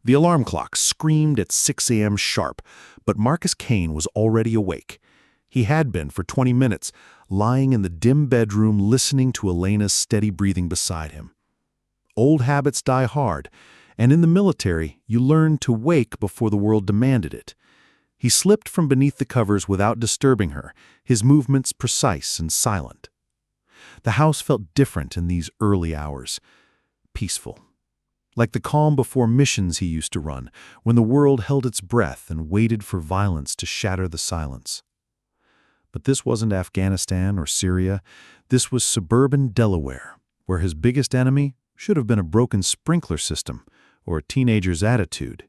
The alarm clock screamed at 6 a.m. sharp, but Marcus Kane was already awake. He had been for 20 minutes, lying in the dim bedroom listening to Elena's steady breathing beside him. Old habits die hard, and in the military, you learn to wake before the world demanded it. He slipped from beneath the covers without disturbing her, his movements precise and silent. The house felt different in these early hours, peaceful. Like the calm before missions he used to run, when the world held its breath and waited for violence to shatter the silence. But this wasn't Afghanistan or Syria. This was suburban Delaware, where his biggest enemy should have been a broken sprinkler system or a teenager's attitude.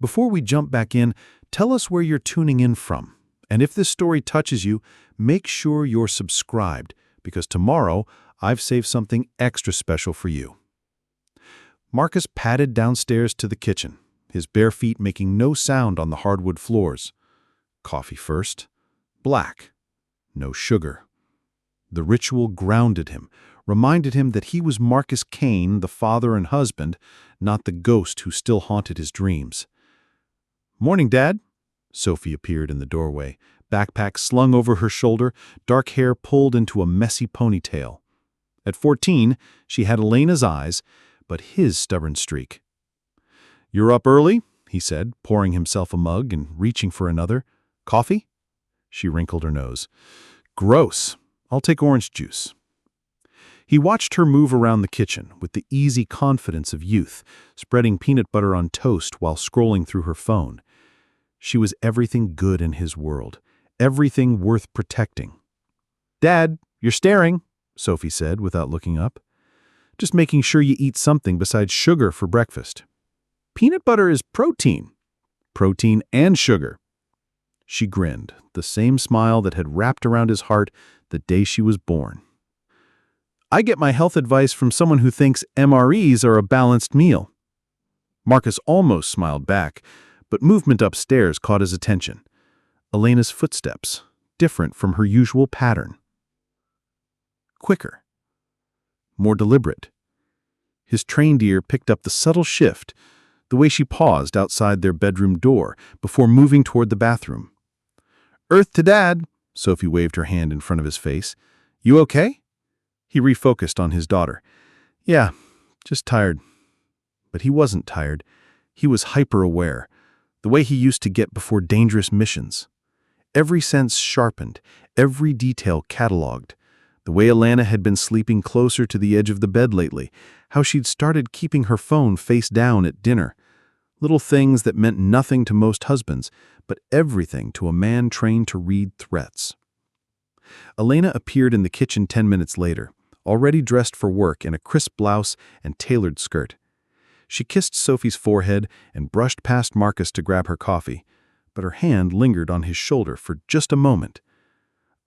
Before we jump back in, tell us where you're tuning in from. And if this story touches you, make sure you're subscribed, because tomorrow I've saved something extra special for you. Marcus padded downstairs to the kitchen, his bare feet making no sound on the hardwood floors. Coffee first. Black. No sugar. The ritual grounded him, reminded him that he was Marcus Kane, the father and husband, not the ghost who still haunted his dreams. "Morning, Dad." Sophie appeared in the doorway, backpack slung over her shoulder, dark hair pulled into a messy ponytail. At 14, she had Elena's eyes, but his stubborn streak. "You're up early," he said, pouring himself a mug and reaching for another. "Coffee?" She wrinkled her nose. "Gross. I'll take orange juice." He watched her move around the kitchen with the easy confidence of youth, spreading peanut butter on toast while scrolling through her phone. She was everything good in his world, everything worth protecting. "Dad, you're staring," Sophie said without looking up. "Just making sure you eat something besides sugar for breakfast." "Peanut butter is protein." "Protein and sugar." She grinned, the same smile that had wrapped around his heart the day she was born. "I get my health advice from someone who thinks MREs are a balanced meal." Marcus almost smiled back, but movement upstairs caught his attention. Elena's footsteps, different from her usual pattern. Quicker. More deliberate. His trained ear picked up the subtle shift, the way she paused outside their bedroom door before moving toward the bathroom. "Earth to Dad," Sophie waved her hand in front of his face. "You okay?" He refocused on his daughter. "Yeah, just tired." But he wasn't tired. He was hyper-aware, the way he used to get before dangerous missions. Every sense sharpened, every detail cataloged. The way Elena had been sleeping closer to the edge of the bed lately, how she'd started keeping her phone face down at dinner. Little things that meant nothing to most husbands, but everything to a man trained to read threats. Elena appeared in the kitchen 10 minutes later, already dressed for work in a crisp blouse and tailored skirt. She kissed Sophie's forehead and brushed past Marcus to grab her coffee, but her hand lingered on his shoulder for just a moment.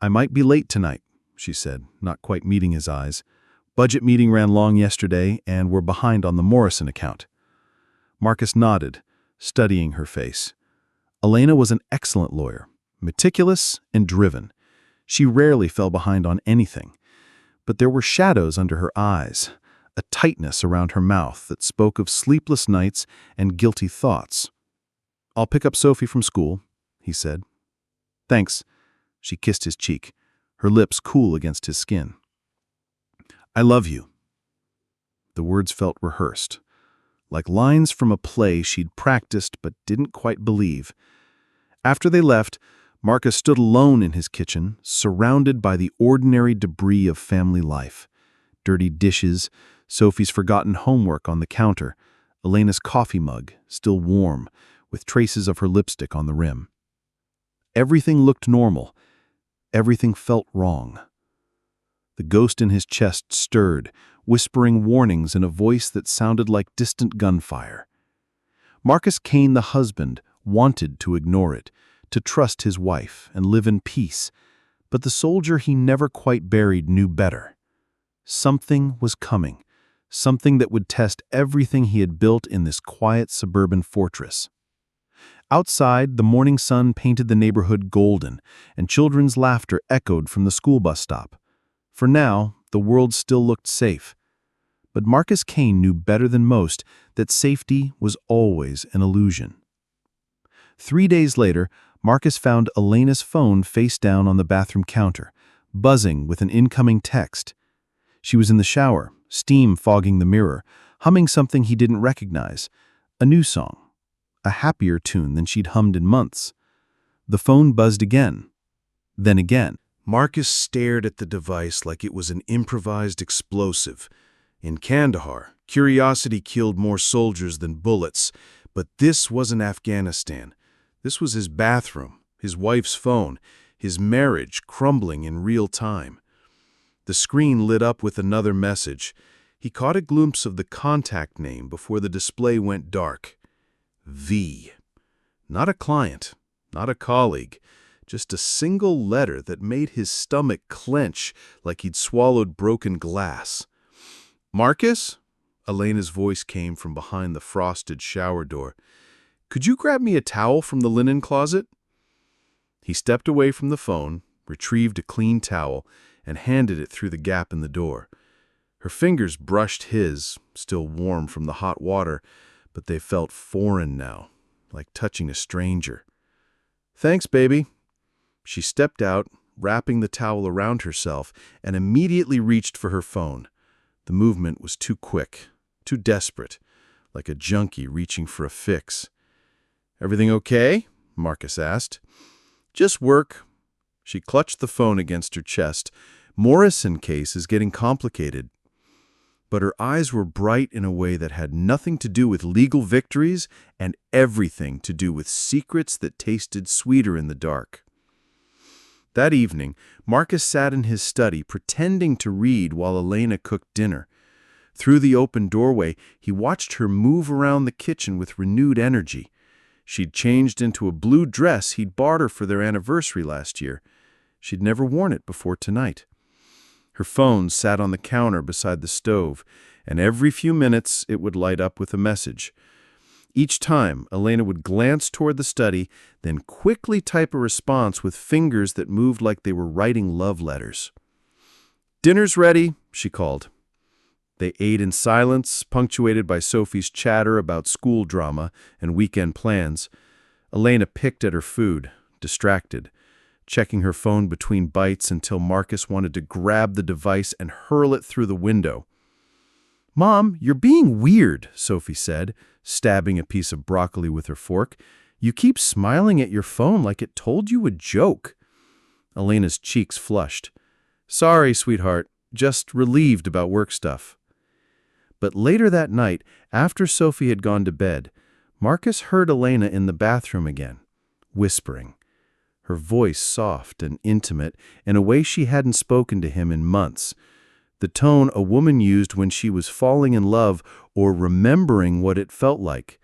"I might be late tonight," she said, not quite meeting his eyes. "Budget meeting ran long yesterday, and we're behind on the Morrison account." Marcus nodded, studying her face. Elena was an excellent lawyer, meticulous and driven. She rarely fell behind on anything. But there were shadows under her eyes, a tightness around her mouth that spoke of sleepless nights and guilty thoughts. "I'll pick up Sophie from school," he said. "Thanks." She kissed his cheek, her lips cool against his skin. "I love you." The words felt rehearsed, like lines from a play she'd practiced but didn't quite believe. After they left, Marcus stood alone in his kitchen, surrounded by the ordinary debris of family life. Dirty dishes, Sophie's forgotten homework on the counter, Elena's coffee mug, still warm, with traces of her lipstick on the rim. Everything looked normal. Everything felt wrong. The ghost in his chest stirred, whispering warnings in a voice that sounded like distant gunfire. Marcus Kane, the husband, wanted to ignore it, to trust his wife and live in peace, but the soldier he never quite buried knew better. Something was coming, something that would test everything he had built in this quiet suburban fortress. Outside, the morning sun painted the neighborhood golden, and children's laughter echoed from the school bus stop. For now, the world still looked safe. But Marcus Kane knew better than most that safety was always an illusion. 3 days later, Marcus found Elena's phone face down on the bathroom counter, buzzing with an incoming text. She was in the shower, steam fogging the mirror, humming something he didn't recognize, a new song, a happier tune than she'd hummed in months. The phone buzzed again, then again. Marcus stared at the device like it was an improvised explosive. In Kandahar, curiosity killed more soldiers than bullets, but this wasn't Afghanistan. This was his bathroom, his wife's phone, his marriage crumbling in real time. The screen lit up with another message. He caught a glimpse of the contact name before the display went dark. V. Not a client, not a colleague, just a single letter that made his stomach clench like he'd swallowed broken glass. "Marcus?" Elena's voice came from behind the frosted shower door. "Could you grab me a towel from the linen closet?" He stepped away from the phone, retrieved a clean towel, and handed it through the gap in the door. Her fingers brushed his, still warm from the hot water, but they felt foreign now, like touching a stranger. "Thanks, baby." She stepped out, wrapping the towel around herself, and immediately reached for her phone. The movement was too quick, too desperate, like a junkie reaching for a fix. "Everything okay?" Marcus asked. "Just work." She clutched the phone against her chest. "Morrison case is getting complicated." But her eyes were bright in a way that had nothing to do with legal victories and everything to do with secrets that tasted sweeter in the dark. That evening, Marcus sat in his study pretending to read while Elena cooked dinner. Through the open doorway, he watched her move around the kitchen with renewed energy. She'd changed into a blue dress he'd bought her for their anniversary last year. She'd never worn it before tonight. Her phone sat on the counter beside the stove, and every few minutes it would light up with a message. Each time, Elena would glance toward the study, then quickly type a response with fingers that moved like they were writing love letters. "Dinner's ready," she called. They ate in silence, punctuated by Sophie's chatter about school drama and weekend plans. Elena picked at her food, distracted, checking her phone between bites until Marcus wanted to grab the device and hurl it through the window. "Mom, you're being weird," Sophie said, stabbing a piece of broccoli with her fork. "You keep smiling at your phone like it told you a joke." Elena's cheeks flushed. "Sorry, sweetheart. Just relieved about work stuff." But later that night, after Sophie had gone to bed, Marcus heard Elena in the bathroom again, whispering. Her voice soft and intimate in a way she hadn't spoken to him in months. The tone a woman used when she was falling in love or remembering what it felt like.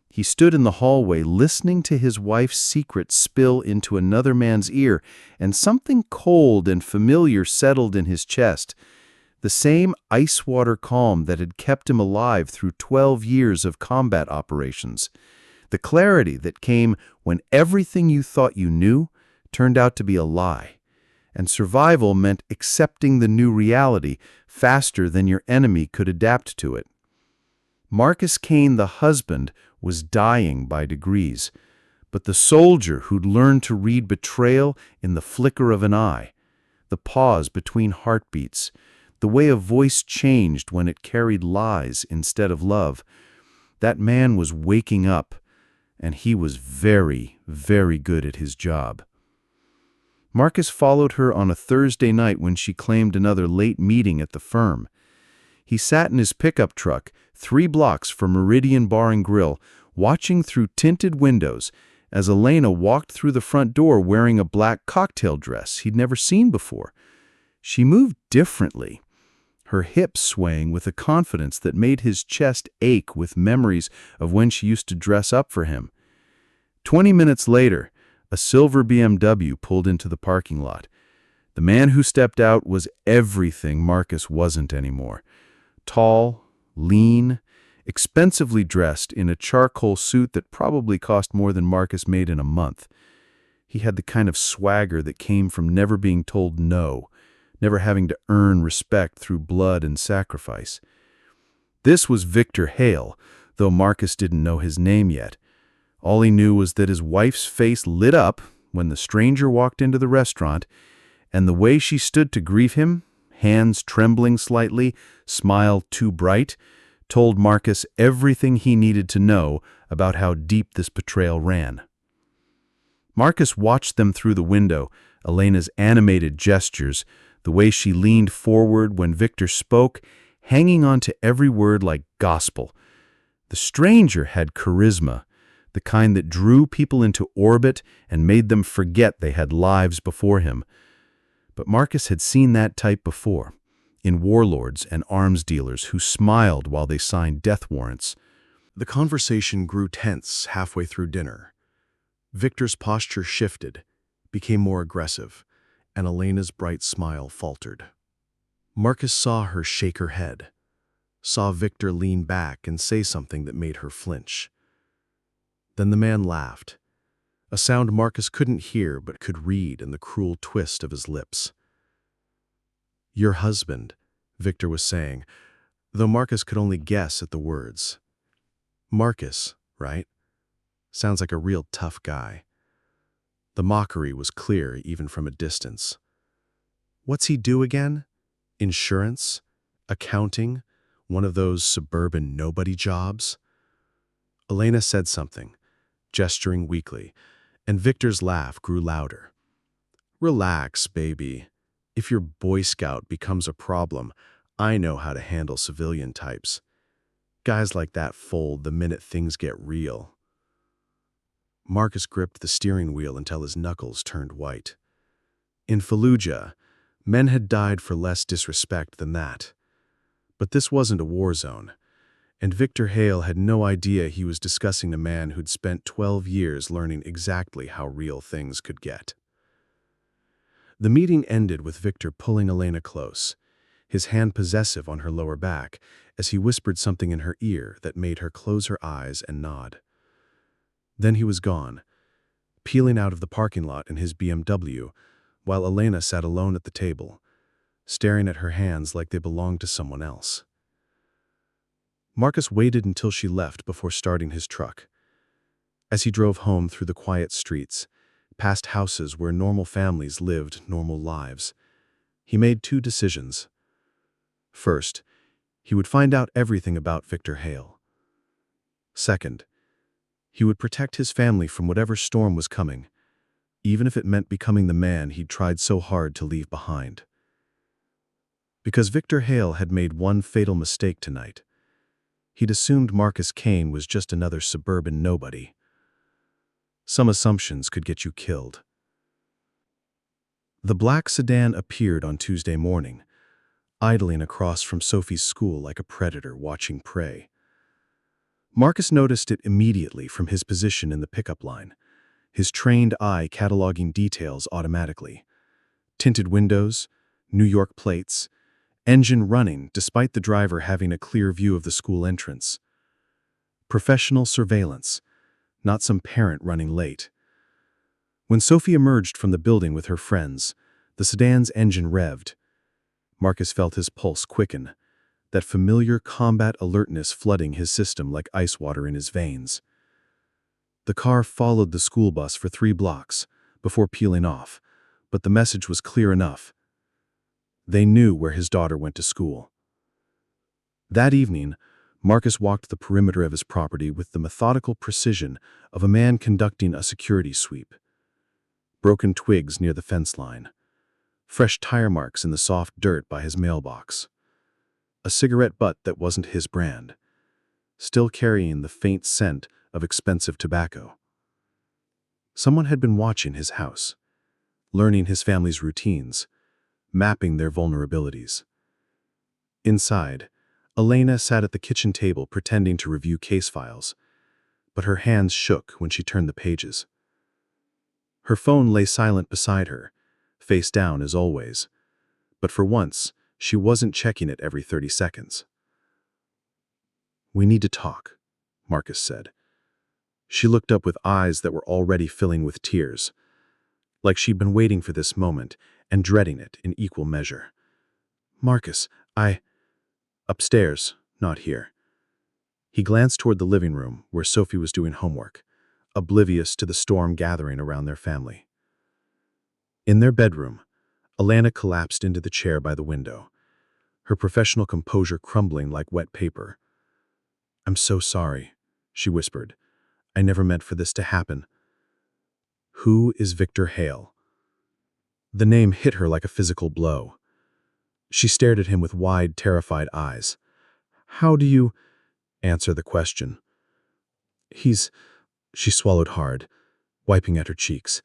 He stood in the hallway listening to his wife's secret spill into another man's ear, and something cold and familiar settled in his chest. The same ice-water calm that had kept him alive through 12 years of combat operations. The clarity that came when everything you thought you knew turned out to be a lie. And survival meant accepting the new reality faster than your enemy could adapt to it. Marcus Kane, the husband, was dying by degrees, but the soldier who'd learned to read betrayal in the flicker of an eye, the pause between heartbeats, the way a voice changed when it carried lies instead of love, that man was waking up, and he was very, very good at his job. Marcus followed her on a Thursday night when she claimed another late meeting at the firm. He sat in his pickup truck 3 blocks from Meridian Bar and Grill, watching through tinted windows as Elena walked through the front door wearing a black cocktail dress he'd never seen before. She moved differently, her hips swaying with a confidence that made his chest ache with memories of when she used to dress up for him. 20 minutes later, a silver BMW pulled into the parking lot. The man who stepped out was everything Marcus wasn't anymore. Tall, lean, expensively dressed in a charcoal suit that probably cost more than Marcus made in a month. He had the kind of swagger that came from never being told no, never having to earn respect through blood and sacrifice. This was Victor Hale, though Marcus didn't know his name yet. All he knew was that his wife's face lit up when the stranger walked into the restaurant, and the way she stood to greet him, hands trembling slightly, smile too bright, told Marcus everything he needed to know about how deep this betrayal ran. Marcus watched them through the window, Elena's animated gestures, the way she leaned forward when Victor spoke, hanging on to every word like gospel. The stranger had charisma, the kind that drew people into orbit and made them forget they had lives before him. But Marcus had seen that type before, in warlords and arms dealers who smiled while they signed death warrants. The conversation grew tense halfway through dinner. Victor's posture shifted, became more aggressive, and Elena's bright smile faltered. Marcus saw her shake her head, saw Victor lean back and say something that made her flinch. Then the man laughed, a sound Marcus couldn't hear but could read in the cruel twist of his lips. "Your husband," Victor was saying, though Marcus could only guess at the words. Marcus, right? Sounds like a real tough guy. The mockery was clear even from a distance. What's he do again? Insurance? Accounting? One of those suburban nobody jobs? Elena said something, gesturing weakly, and Victor's laugh grew louder. "Relax, baby. If your Boy Scout becomes a problem, I know how to handle civilian types. Guys like that fold the minute things get real." Marcus gripped the steering wheel until his knuckles turned white. In Fallujah, men had died for less disrespect than that. But this wasn't a war zone, and Victor Hale had no idea he was discussing a man who'd spent 12 years learning exactly how real things could get. The meeting ended with Victor pulling Elena close, his hand possessive on her lower back, as he whispered something in her ear that made her close her eyes and nod. Then he was gone, peeling out of the parking lot in his BMW, while Elena sat alone at the table, staring at her hands like they belonged to someone else. Marcus waited until she left before starting his truck. As he drove home through the quiet streets, past houses where normal families lived normal lives, he made two decisions. First, he would find out everything about Victor Hale. Second, he would protect his family from whatever storm was coming, even if it meant becoming the man he'd tried so hard to leave behind. Because Victor Hale had made one fatal mistake tonight. He'd assumed Marcus Kane was just another suburban nobody. Some assumptions could get you killed. The black sedan appeared on Tuesday morning, idling across from Sophie's school like a predator watching prey. Marcus noticed it immediately from his position in the pickup line, his trained eye cataloging details automatically. Tinted windows, New York plates, engine running despite the driver having a clear view of the school entrance. Professional surveillance, not some parent running late. When Sophie emerged from the building with her friends, the sedan's engine revved. Marcus felt his pulse quicken, that familiar combat alertness flooding his system like ice water in his veins. The car followed the school bus for 3 blocks before peeling off, but the message was clear enough. They knew where his daughter went to school. That evening, Marcus walked the perimeter of his property with the methodical precision of a man conducting a security sweep. Broken twigs near the fence line, fresh tire marks in the soft dirt by his mailbox, a cigarette butt that wasn't his brand, still carrying the faint scent of expensive tobacco. Someone had been watching his house, learning his family's routines, mapping their vulnerabilities. Inside, Elena sat at the kitchen table pretending to review case files, but her hands shook when she turned the pages. Her phone lay silent beside her, face down as always, but for once, she wasn't checking it every 30 seconds. "We need to talk," Marcus said. She looked up with eyes that were already filling with tears, like she'd been waiting for this moment and dreading it in equal measure. "Marcus, Upstairs, Not here. He glanced toward the living room where Sophie was doing homework, oblivious to the storm gathering around their family. In their bedroom, Elena collapsed into the chair by the window, her professional composure crumbling like wet paper. "I'm so sorry," she whispered. "I never meant for this to happen." Who is Victor Hale? The name hit her like a physical blow. She stared at him with wide, terrified eyes. "How do you—" answer the question? "He's—" she swallowed hard, wiping at her cheeks.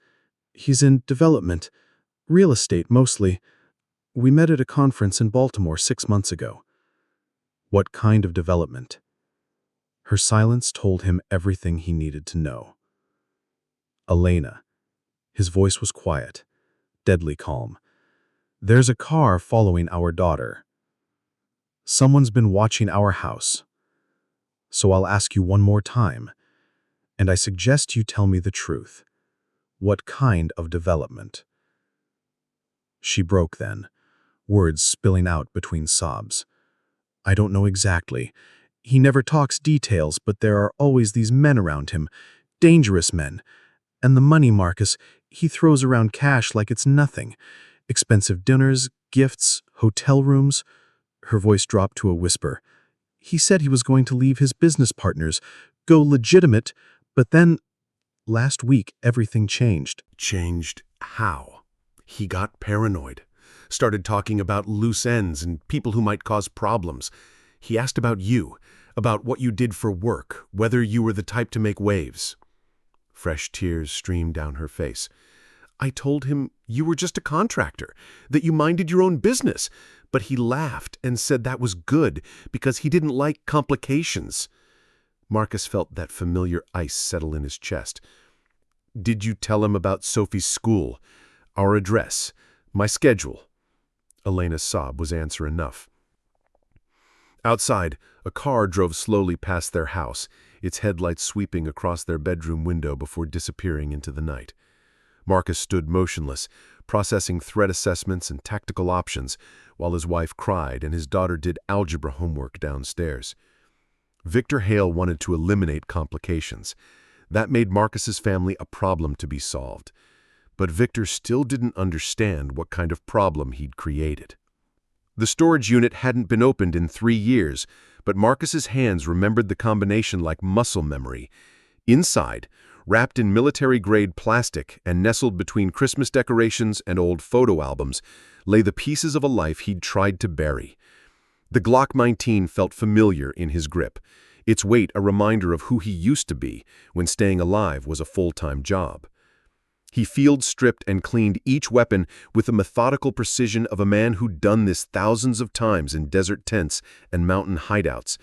"He's in development. Real estate, mostly. We met at a conference in Baltimore 6 months ago." What kind of development? Her silence told him everything he needed to know. "Elena." His voice was quiet, deadly calm. "There's a car following our daughter. Someone's been watching our house. So I'll ask you one more time, and I suggest you tell me the truth. What kind of development?" She broke then, words spilling out between sobs. "I don't know exactly. He never talks details, but there are always these men around him, dangerous men. And the money, Marcus, he throws around cash like it's nothing. Expensive dinners, gifts, hotel rooms." Her voice dropped to a whisper. "He said he was going to leave his business partners, go legitimate, but then, last week, everything changed." Changed how? He got paranoid. Started talking about loose ends and people who might cause problems. He asked about you, about what you did for work, whether you were the type to make waves. Fresh tears streamed down her face. "I told him you were just a contractor, that you minded your own business, but he laughed and said that was good because he didn't like complications." Marcus felt that familiar ice settle in his chest. "Did you tell him about Sophie's school, our address, my schedule?" Elena's sob was answer enough. Outside, a car drove slowly past their house, its headlights sweeping across their bedroom window before disappearing into the night. Marcus stood motionless, processing threat assessments and tactical options, while his wife cried and his daughter did algebra homework downstairs. Victor Hale wanted to eliminate complications. That made Marcus's family a problem to be solved. But Victor still didn't understand what kind of problem he'd created. The storage unit hadn't been opened in 3 years, but Marcus's hands remembered the combination like muscle memory. Inside, wrapped in military-grade plastic and nestled between Christmas decorations and old photo albums, lay the pieces of a life he'd tried to bury. The Glock 19 felt familiar in his grip, its weight a reminder of who he used to be when staying alive was a full-time job. He field-stripped and cleaned each weapon with the methodical precision of a man who'd done this thousands of times in desert tents and mountain hideouts.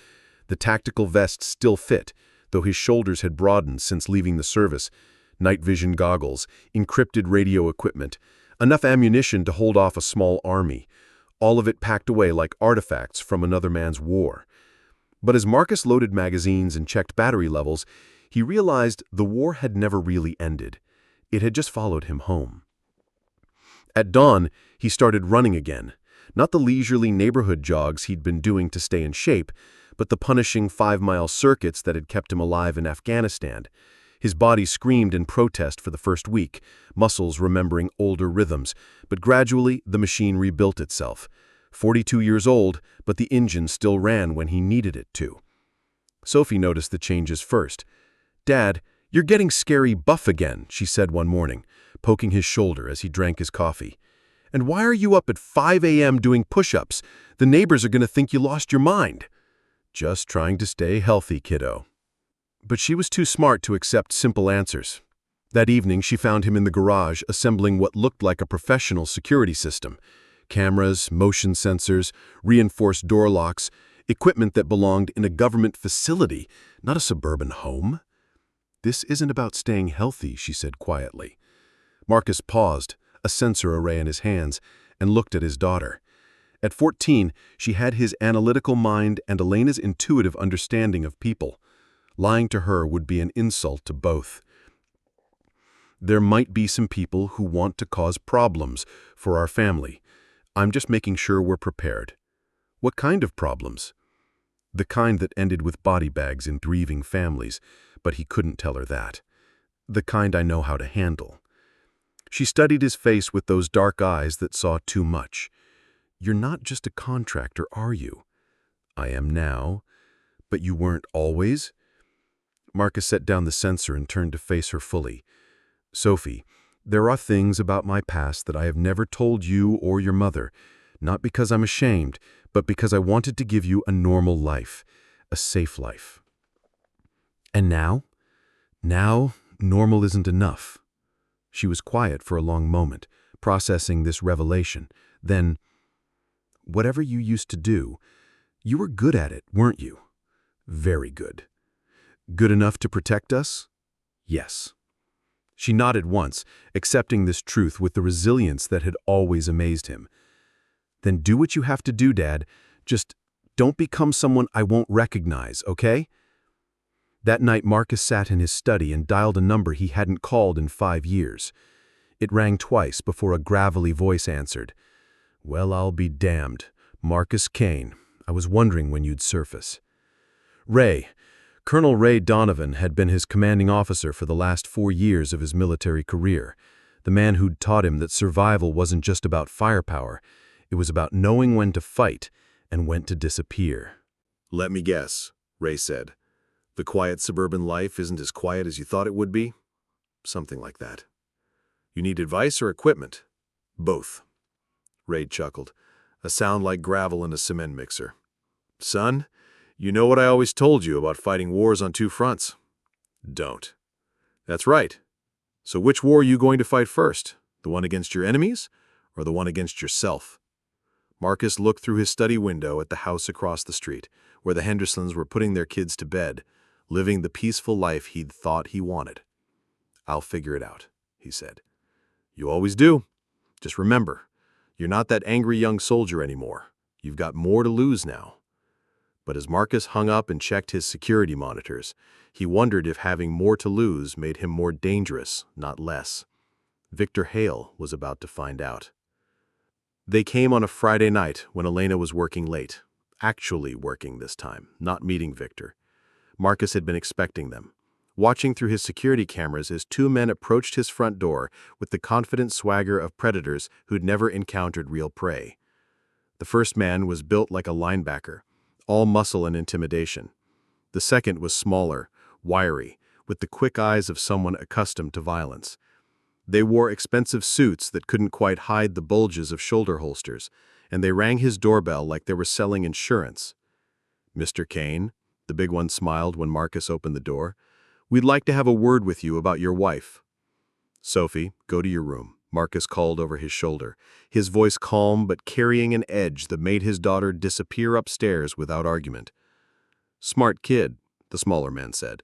The tactical vest still fit, though his shoulders had broadened since leaving the service. Night vision goggles, encrypted radio equipment, enough ammunition to hold off a small army, all of it packed away like artifacts from another man's war. But as Marcus loaded magazines and checked battery levels, he realized the war had never really ended. It had just followed him home. At dawn, he started running again, not the leisurely neighborhood jogs he'd been doing to stay in shape, but the punishing 5-mile circuits that had kept him alive in Afghanistan. His body screamed in protest for the first week, muscles remembering older rhythms, but gradually the machine rebuilt itself. 42 years old, but the engine still ran when he needed it to. Sophie noticed the changes first. "Dad, you're getting scary buff again," she said one morning, poking his shoulder as he drank his coffee. "And why are you up at 5 a.m. doing push-ups? The neighbors are going to think you lost your mind." "Just trying to stay healthy, kiddo." But she was too smart to accept simple answers. That evening, she found him in the garage assembling what looked like a professional security system. Cameras, motion sensors, reinforced door locks, equipment that belonged in a government facility, not a suburban home. "This isn't about staying healthy," she said quietly. Marcus paused, a sensor array in his hands, and looked at his daughter. At 14, she had his analytical mind and Elena's intuitive understanding of people. Lying to her would be an insult to both. "There might be some people who want to cause problems for our family. I'm just making sure we're prepared." "What kind of problems?" The kind that ended with body bags in grieving families, but he couldn't tell her that. The kind I know how to handle. She studied his face with those dark eyes that saw too much. You're not just a contractor, are you? I am now. But you weren't always? Marcus set down the sensor and turned to face her fully. Sophie, there are things about my past that I have never told you or your mother, not because I'm ashamed, but because I wanted to give you a normal life, a safe life. And now? Now, normal isn't enough. She was quiet for a long moment, processing this revelation. Then, whatever you used to do, you were good at it, weren't you? Very good. Good enough to protect us? Yes. She nodded once, accepting this truth with the resilience that had always amazed him. Then do what you have to do, Dad. Just don't become someone I won't recognize, okay? That night, Marcus sat in his study and dialed a number he hadn't called in 5 years. It rang twice before a gravelly voice answered. Well, I'll be damned. Marcus Kane. I was wondering when you'd surface. Ray. Colonel Ray Donovan had been his commanding officer for the last 4 years of his military career. The man who'd taught him that survival wasn't just about firepower. It was about knowing when to fight and when to disappear. Let me guess, Ray said. The quiet suburban life isn't as quiet as you thought it would be? Something like that. You need advice or equipment? Both. Ray chuckled, a sound like gravel in a cement mixer. Son, you know what I always told you about fighting wars on 2 fronts. Don't. That's right. So which war are you going to fight first? The one against your enemies or the one against yourself? Marcus looked through his study window at the house across the street, where the Hendersons were putting their kids to bed, living the peaceful life he'd thought he wanted. I'll figure it out, he said. You always do. Just remember, you're not that angry young soldier anymore. You've got more to lose now. But as Marcus hung up and checked his security monitors, he wondered if having more to lose made him more dangerous, not less. Victor Hale was about to find out. They came on a Friday night when Elena was working late. Actually working this time, not meeting Victor. Marcus had been expecting them, watching through his security cameras as 2 men approached his front door with the confident swagger of predators who'd never encountered real prey. The first man was built like a linebacker, all muscle and intimidation. The second was smaller, wiry, with the quick eyes of someone accustomed to violence. They wore expensive suits that couldn't quite hide the bulges of shoulder holsters, and they rang his doorbell like they were selling insurance. Mr. Kane, the big one smiled when Marcus opened the door. We'd like to have a word with you about your wife. Sophie, go to your room, Marcus called over his shoulder, his voice calm but carrying an edge that made his daughter disappear upstairs without argument. Smart kid, the smaller man said.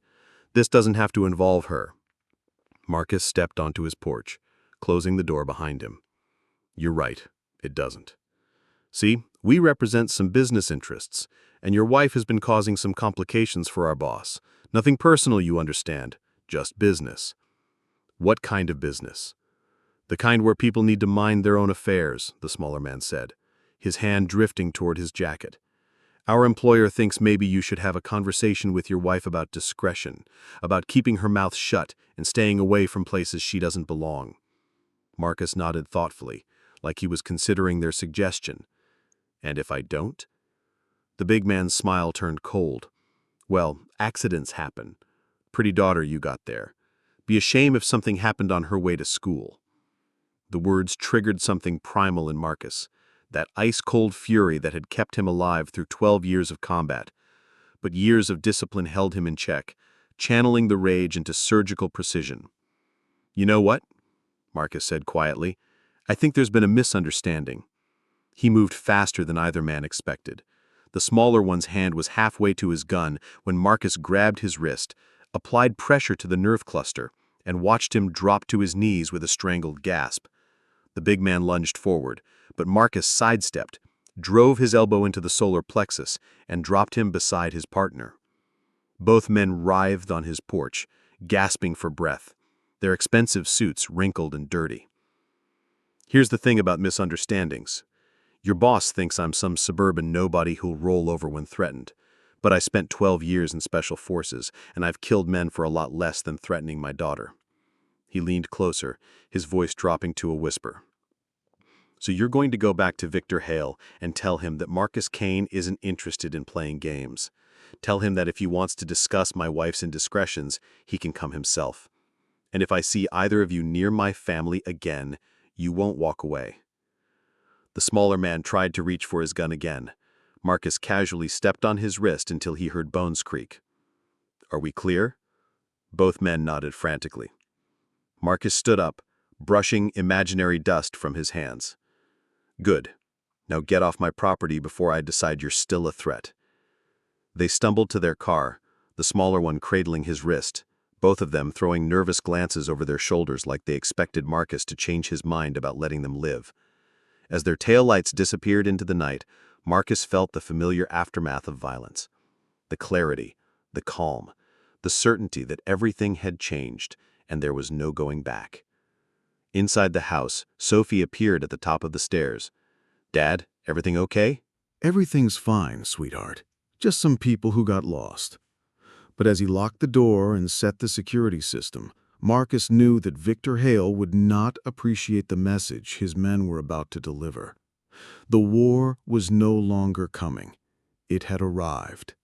This doesn't have to involve her. Marcus stepped onto his porch, closing the door behind him. You're right, it doesn't. See, we represent some business interests, and your wife has been causing some complications for our boss. Nothing personal, you understand, just business. What kind of business? The kind where people need to mind their own affairs, the smaller man said, his hand drifting toward his jacket. Our employer thinks maybe you should have a conversation with your wife about discretion, about keeping her mouth shut and staying away from places she doesn't belong. Marcus nodded thoughtfully, like he was considering their suggestion. And if I don't? The big man's smile turned cold. Well, accidents happen. Pretty daughter you got there. Be a shame if something happened on her way to school. The words triggered something primal in Marcus, that ice-cold fury that had kept him alive through 12 years of combat. But years of discipline held him in check, channeling the rage into surgical precision. You know what? Marcus said quietly. I think there's been a misunderstanding. He moved faster than either man expected. The smaller one's hand was halfway to his gun when Marcus grabbed his wrist, applied pressure to the nerve cluster, and watched him drop to his knees with a strangled gasp. The big man lunged forward, but Marcus sidestepped, drove his elbow into the solar plexus, and dropped him beside his partner. Both men writhed on his porch, gasping for breath, their expensive suits wrinkled and dirty. Here's the thing about misunderstandings. Your boss thinks I'm some suburban nobody who'll roll over when threatened. But I spent 12 years in special forces, and I've killed men for a lot less than threatening my daughter." He leaned closer, his voice dropping to a whisper. "So you're going to go back to Victor Hale and tell him that Marcus Kane isn't interested in playing games. Tell him that if he wants to discuss my wife's indiscretions, he can come himself. And if I see either of you near my family again, you won't walk away." The smaller man tried to reach for his gun again. Marcus casually stepped on his wrist until he heard bones creak. "Are we clear?" Both men nodded frantically. Marcus stood up, brushing imaginary dust from his hands. "Good. Now get off my property before I decide you're still a threat." They stumbled to their car, the smaller one cradling his wrist, both of them throwing nervous glances over their shoulders like they expected Marcus to change his mind about letting them live. As their taillights disappeared into the night, Marcus felt the familiar aftermath of violence. The clarity, the calm, the certainty that everything had changed and there was no going back. Inside the house, Sophie appeared at the top of the stairs. "Dad, everything okay?" "Everything's fine, sweetheart. Just some people who got lost." But as he locked the door and set the security system, Marcus knew that Victor Hale would not appreciate the message his men were about to deliver. The war was no longer coming. It had arrived.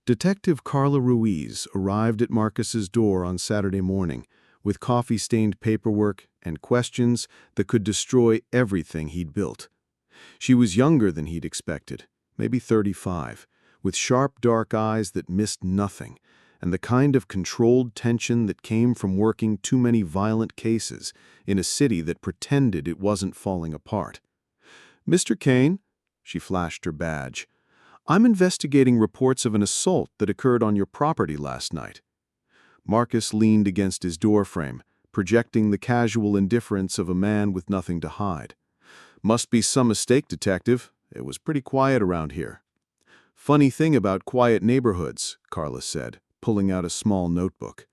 Detective Carla Ruiz arrived at Marcus's door on Saturday morning with coffee-stained paperwork and questions that could destroy everything he'd built. She was younger than he'd expected, maybe 35, with sharp dark eyes that missed nothing, and the kind of controlled tension that came from working too many violent cases in a city that pretended it wasn't falling apart. "Mr. Kane," she flashed her badge, "I'm investigating reports of an assault that occurred on your property last night." Marcus leaned against his doorframe, projecting the casual indifference of a man with nothing to hide. "Must be some mistake, detective. It was pretty quiet around here." "Funny thing about quiet neighborhoods," Carla said, pulling out a small notebook.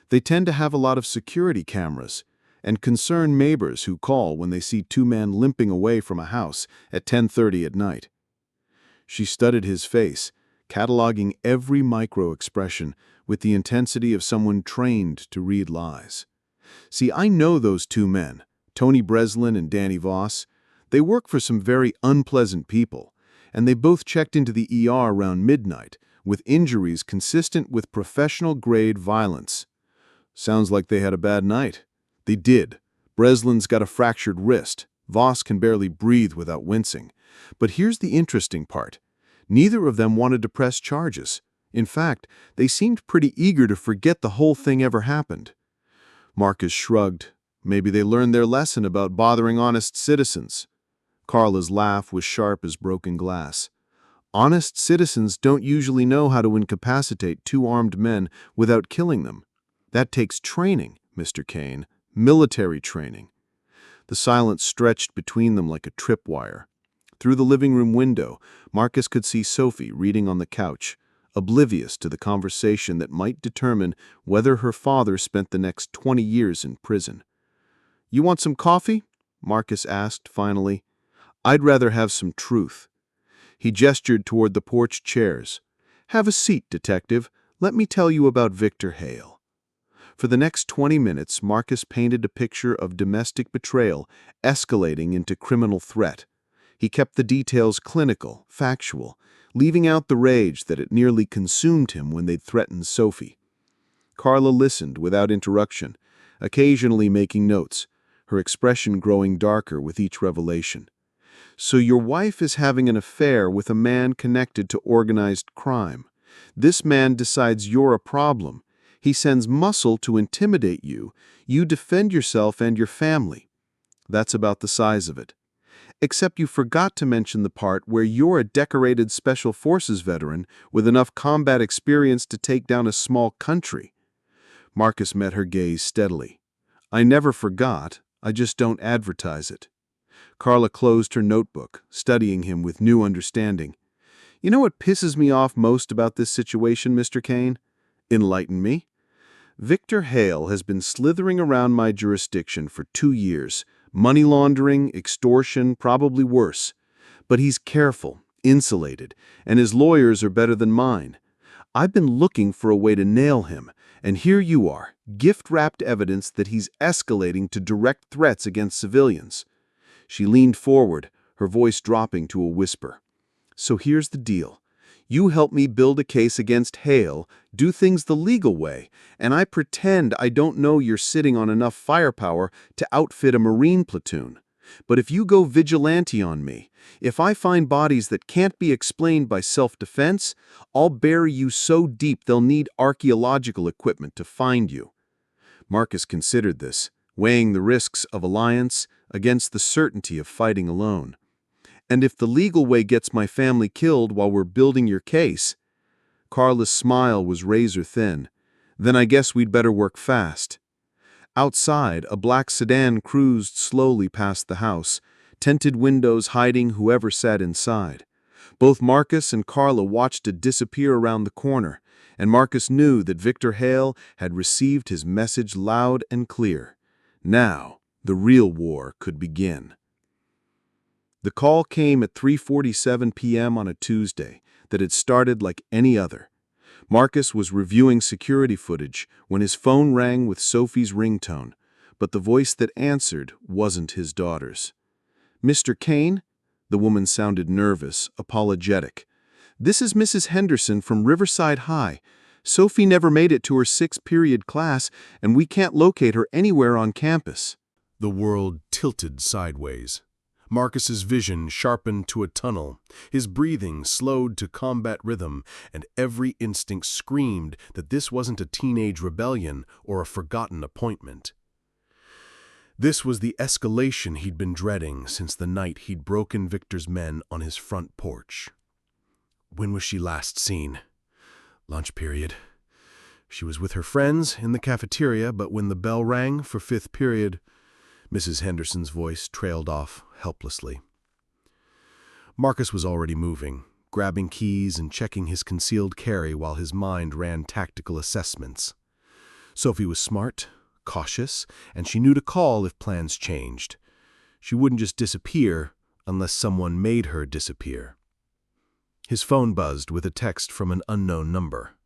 "They tend to have a lot of security cameras and concerned neighbors who call when they see two men limping away from a house at 10:30 at night." She studied his face, cataloging every micro-expression with the intensity of someone trained to read lies. "See, I know those two men, Tony Breslin and Danny Voss. They work for some very unpleasant people, and they both checked into the ER around midnight with injuries consistent with professional-grade violence." "Sounds like they had a bad night." "They did. Breslin's got a fractured wrist. Voss can barely breathe without wincing. But here's the interesting part. Neither of them wanted to press charges. In fact, they seemed pretty eager to forget the whole thing ever happened." Marcus shrugged. "Maybe they learned their lesson about bothering honest citizens." Carla's laugh was sharp as broken glass. "Honest citizens don't usually know how to incapacitate two armed men without killing them. That takes training, Mr. Kane, military training." The silence stretched between them like a tripwire. Through the living room window, Marcus could see Sophie reading on the couch, oblivious to the conversation that might determine whether her father spent the next 20 years in prison. "You want some coffee?" Marcus asked finally. "I'd rather have some truth." He gestured toward the porch chairs. "Have a seat, detective. Let me tell you about Victor Hale." For the next 20 minutes, Marcus painted a picture of domestic betrayal escalating into criminal threat. He kept the details clinical, factual, leaving out the rage that had nearly consumed him when they'd threatened Sophie. Carla listened without interruption, occasionally making notes, her expression growing darker with each revelation. "So your wife is having an affair with a man connected to organized crime. This man decides you're a problem. He sends muscle to intimidate you. You defend yourself and your family. That's about the size of it. Except you forgot to mention the part where you're a decorated Special Forces veteran with enough combat experience to take down a small country." Marcus met her gaze steadily. "I never forgot. I just don't advertise it." Carla closed her notebook, studying him with new understanding. "You know what pisses me off most about this situation, Mr. Kane?" "Enlighten me." "Victor Hale has been slithering around my jurisdiction for 2 years. Money laundering, extortion, probably worse. But he's careful, insulated, and his lawyers are better than mine. I've been looking for a way to nail him, and here you are, gift-wrapped evidence that he's escalating to direct threats against civilians." She leaned forward, her voice dropping to a whisper. "So here's the deal. You help me build a case against Hale, do things the legal way, and I pretend I don't know you're sitting on enough firepower to outfit a Marine platoon. But if you go vigilante on me, if I find bodies that can't be explained by self-defense, I'll bury you so deep they'll need archaeological equipment to find you." Marcus considered this, weighing the risks of alliance against the certainty of fighting alone. "And if the legal way gets my family killed while we're building your case?" Carla's smile was razor-thin. "Then I guess we'd better work fast." Outside, a black sedan cruised slowly past the house, tinted windows hiding whoever sat inside. Both Marcus and Carla watched it disappear around the corner, and Marcus knew that Victor Hale had received his message loud and clear. Now, the real war could begin. The call came at 3:47 p.m. on a Tuesday that had started like any other. Marcus was reviewing security footage when his phone rang with Sophie's ringtone, but the voice that answered wasn't his daughter's. "Mr. Kane?" The woman sounded nervous, apologetic. "This is Mrs. Henderson from Riverside High. Sophie never made it to her 6th period class, and we can't locate her anywhere on campus." The world tilted sideways. Marcus's vision sharpened to a tunnel, his breathing slowed to combat rhythm, and every instinct screamed that this wasn't a teenage rebellion or a forgotten appointment. This was the escalation he'd been dreading since the night he'd broken Victor's men on his front porch. When was she last seen? Lunch period. She was with her friends in the cafeteria, but when the bell rang for 5th period, Mrs. Henderson's voice trailed off helplessly. Marcus was already moving, grabbing keys and checking his concealed carry while his mind ran tactical assessments. Sophie was smart, cautious, and she knew to call if plans changed. She wouldn't just disappear unless someone made her disappear. His phone buzzed with a text from an unknown number.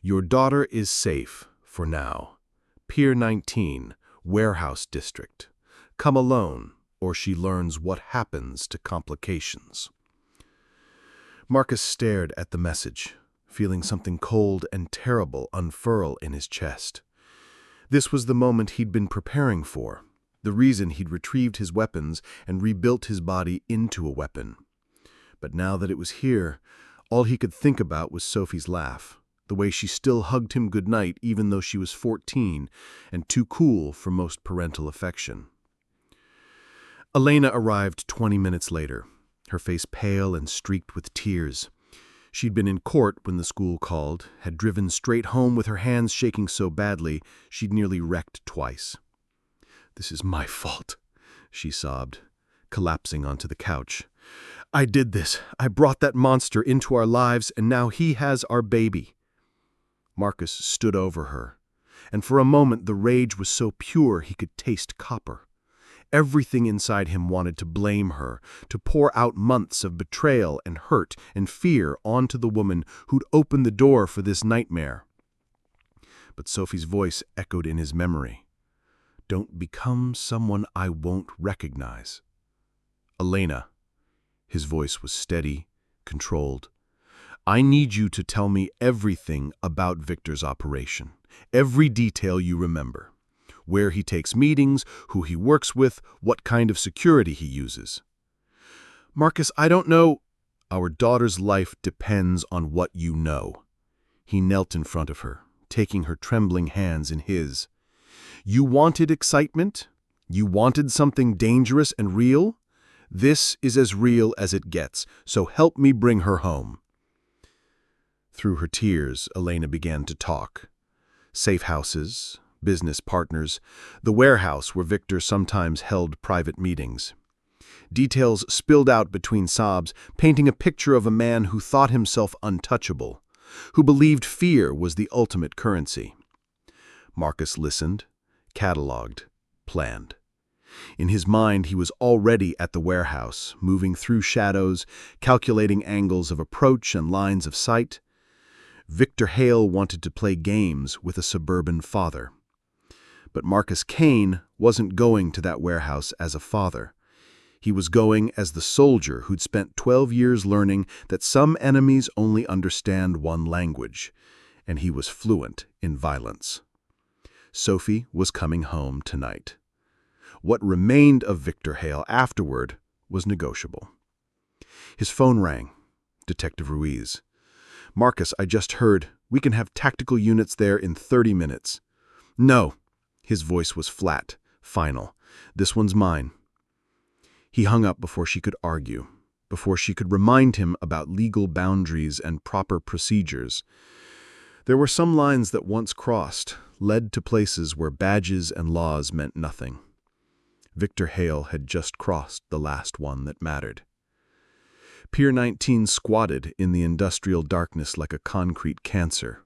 "Your daughter is safe, for now. Pier 19, Warehouse District. Come alone, or she learns what happens to complications." Marcus stared at the message, feeling something cold and terrible unfurl in his chest. This was the moment he'd been preparing for, the reason he'd retrieved his weapons and rebuilt his body into a weapon. But now that it was here, all he could think about was Sophie's laugh, the way she still hugged him goodnight even though she was 14 and too cool for most parental affection. Elena arrived 20 minutes later, her face pale and streaked with tears. She'd been in court when the school called, had driven straight home with her hands shaking so badly she'd nearly wrecked twice. "This is my fault," she sobbed, collapsing onto the couch. "I did this. I brought that monster into our lives, and now he has our baby." Marcus stood over her, and for a moment the rage was so pure he could taste copper. Everything inside him wanted to blame her, to pour out months of betrayal and hurt and fear onto the woman who'd opened the door for this nightmare. But Sophie's voice echoed in his memory. "Don't become someone I won't recognize." "Elena," his voice was steady, controlled, "I need you to tell me everything about Victor's operation, every detail you remember. Where he takes meetings, who he works with, what kind of security he uses." "Marcus, I don't know." "Our daughter's life depends on what you know." He knelt in front of her, taking her trembling hands in his. "You wanted excitement? You wanted something dangerous and real? This is as real as it gets, so help me bring her home." Through her tears, Elena began to talk. Safe houses, business partners, the warehouse where Victor sometimes held private meetings. Details spilled out between sobs, painting a picture of a man who thought himself untouchable, who believed fear was the ultimate currency. Marcus listened, catalogued, planned. In his mind, he was already at the warehouse, moving through shadows, calculating angles of approach and lines of sight. Victor Hale wanted to play games with a suburban father. But Marcus Kane wasn't going to that warehouse as a father. He was going as the soldier who'd spent 12 years learning that some enemies only understand one language, and he was fluent in violence. Sophie was coming home tonight. What remained of Victor Hale afterward was negotiable. His phone rang. Detective Ruiz. "Marcus, I just heard. We can have tactical units there in 30 minutes. "No." His voice was flat, final. "This one's mine." He hung up before she could argue, before she could remind him about legal boundaries and proper procedures. There were some lines that once crossed, led to places where badges and laws meant nothing. Victor Hale had just crossed the last one that mattered. Pier 19 squatted in the industrial darkness like a concrete cancer,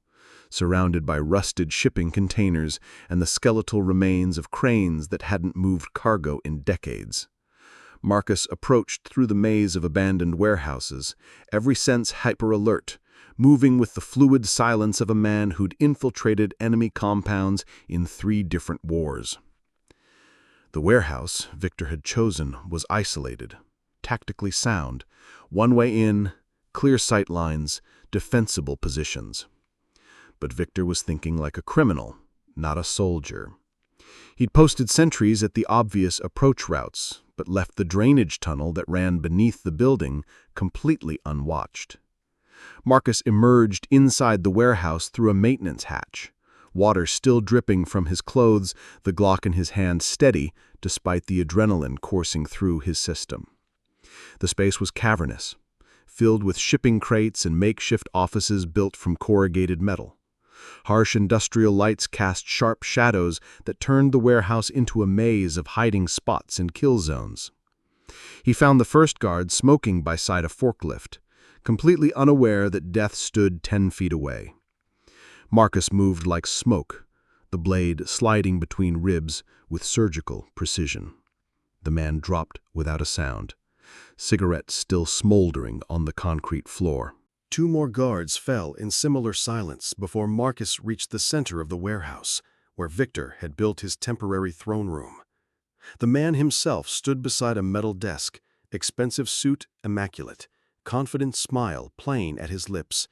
surrounded by rusted shipping containers and the skeletal remains of cranes that hadn't moved cargo in decades. Marcus approached through the maze of abandoned warehouses, every sense hyper-alert, moving with the fluid silence of a man who'd infiltrated enemy compounds in 3 different wars. The warehouse Victor had chosen was isolated, tactically sound, one way in, clear sight lines, defensible positions. But Victor was thinking like a criminal, not a soldier. He'd posted sentries at the obvious approach routes, but left the drainage tunnel that ran beneath the building completely unwatched. Marcus emerged inside the warehouse through a maintenance hatch, water still dripping from his clothes, the Glock in his hand steady despite the adrenaline coursing through his system. The space was cavernous, filled with shipping crates and makeshift offices built from corrugated metal. Harsh industrial lights cast sharp shadows that turned the warehouse into a maze of hiding spots and kill zones. He found the first guard smoking beside a forklift, completely unaware that death stood 10 feet away. Marcus moved like smoke, the blade sliding between ribs with surgical precision. The man dropped without a sound, cigarette still smoldering on the concrete floor. 2 more guards fell in similar silence before Marcus reached the center of the warehouse, where Victor had built his temporary throne room. The man himself stood beside a metal desk, expensive suit immaculate, confident smile playing at his lips.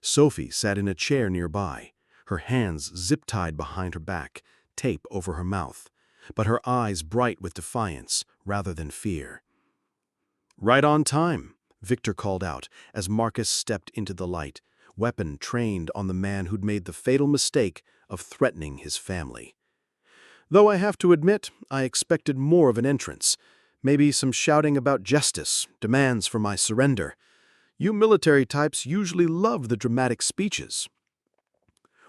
Sophie sat in a chair nearby, her hands zip-tied behind her back, tape over her mouth, but her eyes bright with defiance rather than fear. "Right on time," Victor called out as Marcus stepped into the light, weapon trained on the man who'd made the fatal mistake of threatening his family. "Though I have to admit, I expected more of an entrance. Maybe some shouting about justice, demands for my surrender. You military types usually love the dramatic speeches."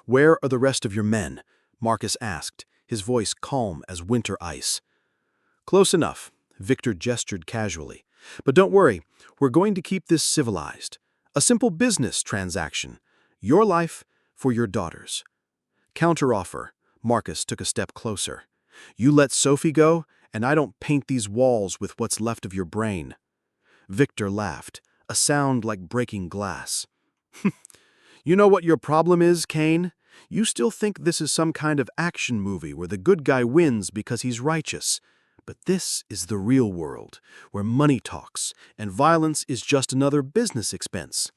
"Where are the rest of your men?" Marcus asked, his voice calm as winter ice. "Close enough," Victor gestured casually. "But don't worry, we're going to keep this civilized. A simple business transaction. Your life for your daughter's." "Counteroffer." Marcus took a step closer. "You let Sophie go, and I don't paint these walls with what's left of your brain." Victor laughed, a sound like breaking glass. "You know what your problem is, Kane? You still think this is some kind of action movie where the good guy wins because he's righteous. But this is the real world, where money talks, and violence is just another business expense."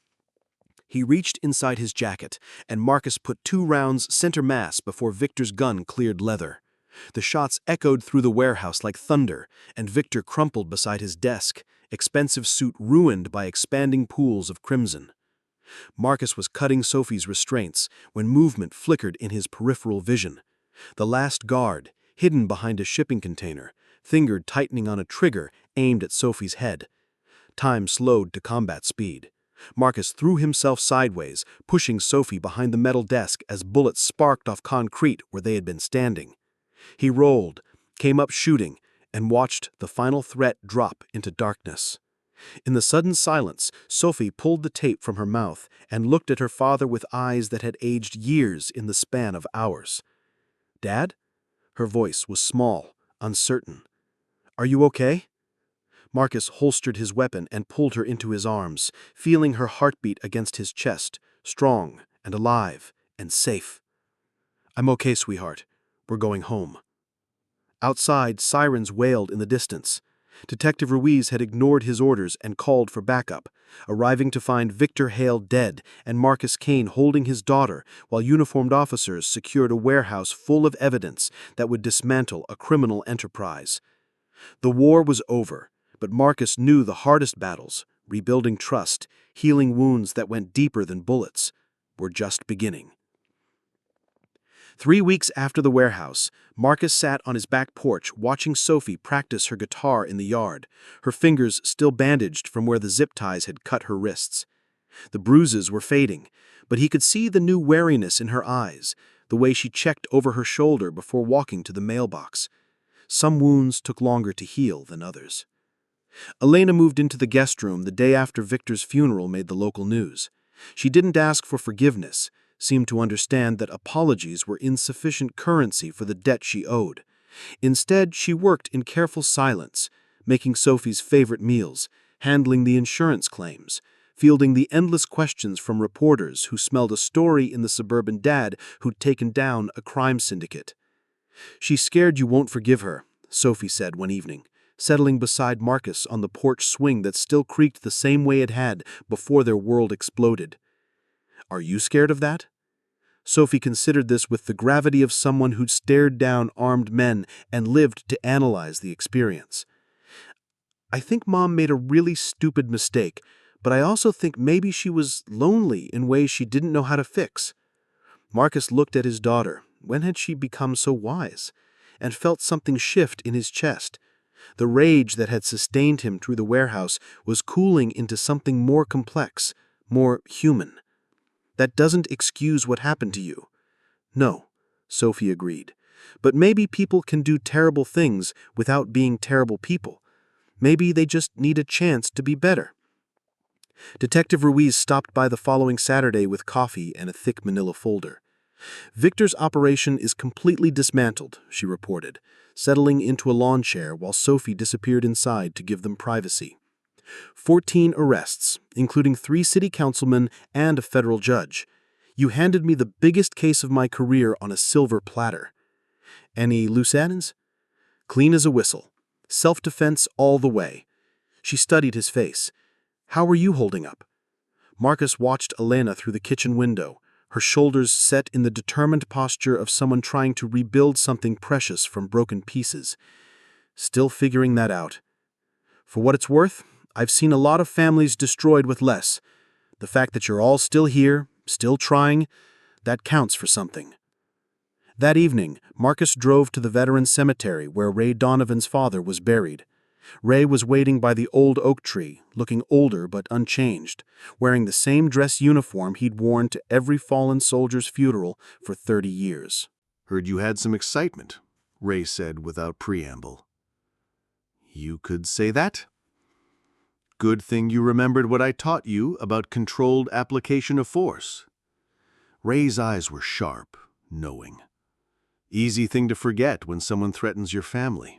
He reached inside his jacket, and Marcus put 2 rounds center mass before Victor's gun cleared leather. The shots echoed through the warehouse like thunder, and Victor crumpled beside his desk, expensive suit ruined by expanding pools of crimson. Marcus was cutting Sophie's restraints when movement flickered in his peripheral vision. The last guard, hidden behind a shipping container, finger tightening on a trigger aimed at Sophie's head. Time slowed to combat speed. Marcus threw himself sideways, pushing Sophie behind the metal desk as bullets sparked off concrete where they had been standing. He rolled, came up shooting, and watched the final threat drop into darkness. In the sudden silence, Sophie pulled the tape from her mouth and looked at her father with eyes that had aged years in the span of hours. "Dad?" Her voice was small, uncertain, Are you okay?" Marcus holstered his weapon and pulled her into his arms, feeling her heartbeat against his chest, strong and alive and safe. "I'm okay, sweetheart. We're going home." Outside, sirens wailed in the distance. Detective Ruiz had ignored his orders and called for backup, arriving to find Victor Hale dead and Marcus Kane holding his daughter while uniformed officers secured a warehouse full of evidence that would dismantle a criminal enterprise. The war was over, but Marcus knew the hardest battles, rebuilding trust, healing wounds that went deeper than bullets, were just beginning. 3 weeks after the warehouse, Marcus sat on his back porch watching Sophie practice her guitar in the yard, her fingers still bandaged from where the zip ties had cut her wrists. The bruises were fading, but he could see the new wariness in her eyes, the way she checked over her shoulder before walking to the mailbox. Some wounds took longer to heal than others. Elena moved into the guest room the day after Victor's funeral made the local news. She didn't ask for forgiveness, seemed to understand that apologies were insufficient currency for the debt she owed. Instead, she worked in careful silence, making Sophie's favorite meals, handling the insurance claims, fielding the endless questions from reporters who smelled a story in the suburban dad who'd taken down a crime syndicate. "She's scared you won't forgive her," Sophie said one evening, settling beside Marcus on the porch swing that still creaked the same way it had before their world exploded. "Are you scared of that?" Sophie considered this with the gravity of someone who'd stared down armed men and lived to analyze the experience. "I think Mom made a really stupid mistake, but I also think maybe she was lonely in ways she didn't know how to fix." Marcus looked at his daughter. When had she become so wise? And felt something shift in his chest. The rage that had sustained him through the warehouse was cooling into something more complex, more human. "That doesn't excuse what happened to you." "No," Sophie agreed. "But maybe people can do terrible things without being terrible people. Maybe they just need a chance to be better." Detective Ruiz stopped by the following Saturday with coffee and a thick manila folder. "Victor's operation is completely dismantled," she reported, settling into a lawn chair while Sophie disappeared inside to give them privacy. 14 arrests, including 3 city councilmen and a federal judge. You handed me the biggest case of my career on a silver platter. Any loose ends?" "Clean as a whistle. Self-defense all the way." She studied his face. "How are you holding up?" Marcus watched Elena through the kitchen window, her shoulders set in the determined posture of someone trying to rebuild something precious from broken pieces. "Still figuring that out. For what it's worth, I've seen a lot of families destroyed with less. The fact that you're all still here, still trying, that counts for something." That evening, Marcus drove to the veteran cemetery where Ray Donovan's father was buried. Ray was waiting by the old oak tree, looking older but unchanged, wearing the same dress uniform he'd worn to every fallen soldier's funeral for 30 years. "Heard you had some excitement," Ray said without preamble. "You could say that. Good thing you remembered what I taught you about controlled application of force." Ray's eyes were sharp, knowing. Easy thing to forget when someone threatens your family.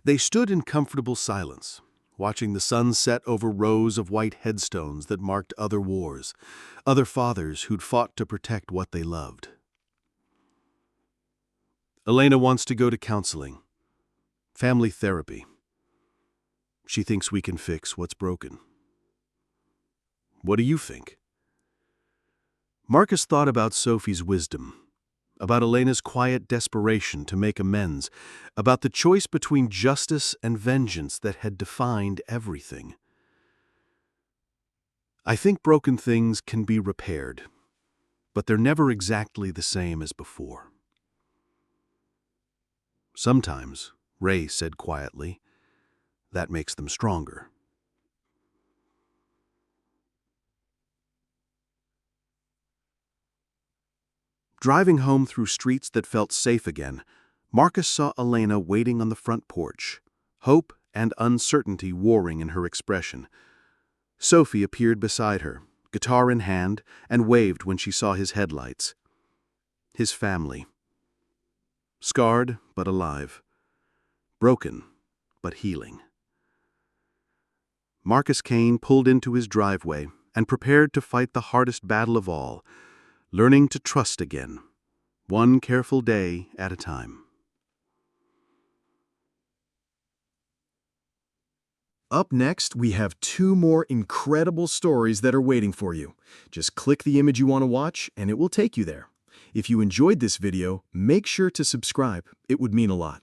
They stood in comfortable silence, watching the sun set over rows of white headstones that marked other wars, other fathers who'd fought to protect what they loved. "Elena wants to go to counseling. Family therapy. She thinks we can fix what's broken. What do you think?" Marcus thought about Sophie's wisdom, about Elena's quiet desperation to make amends, about the choice between justice and vengeance that had defined everything. "I think broken things can be repaired, but they're never exactly the same as before." "Sometimes," Ray said quietly, "that makes them stronger." Driving home through streets that felt safe again, Marcus saw Elena waiting on the front porch, hope and uncertainty warring in her expression. Sophie appeared beside her, guitar in hand, and waved when she saw his headlights. His family. Scarred but alive. broken, but healing. Marcus Kane pulled into his driveway and prepared to fight the hardest battle of all, learning to trust again, one careful day at a time. Up next, we have 2 more incredible stories that are waiting for you. Just click the image you want to watch and it will take you there. If you enjoyed this video, make sure to subscribe. It would mean a lot.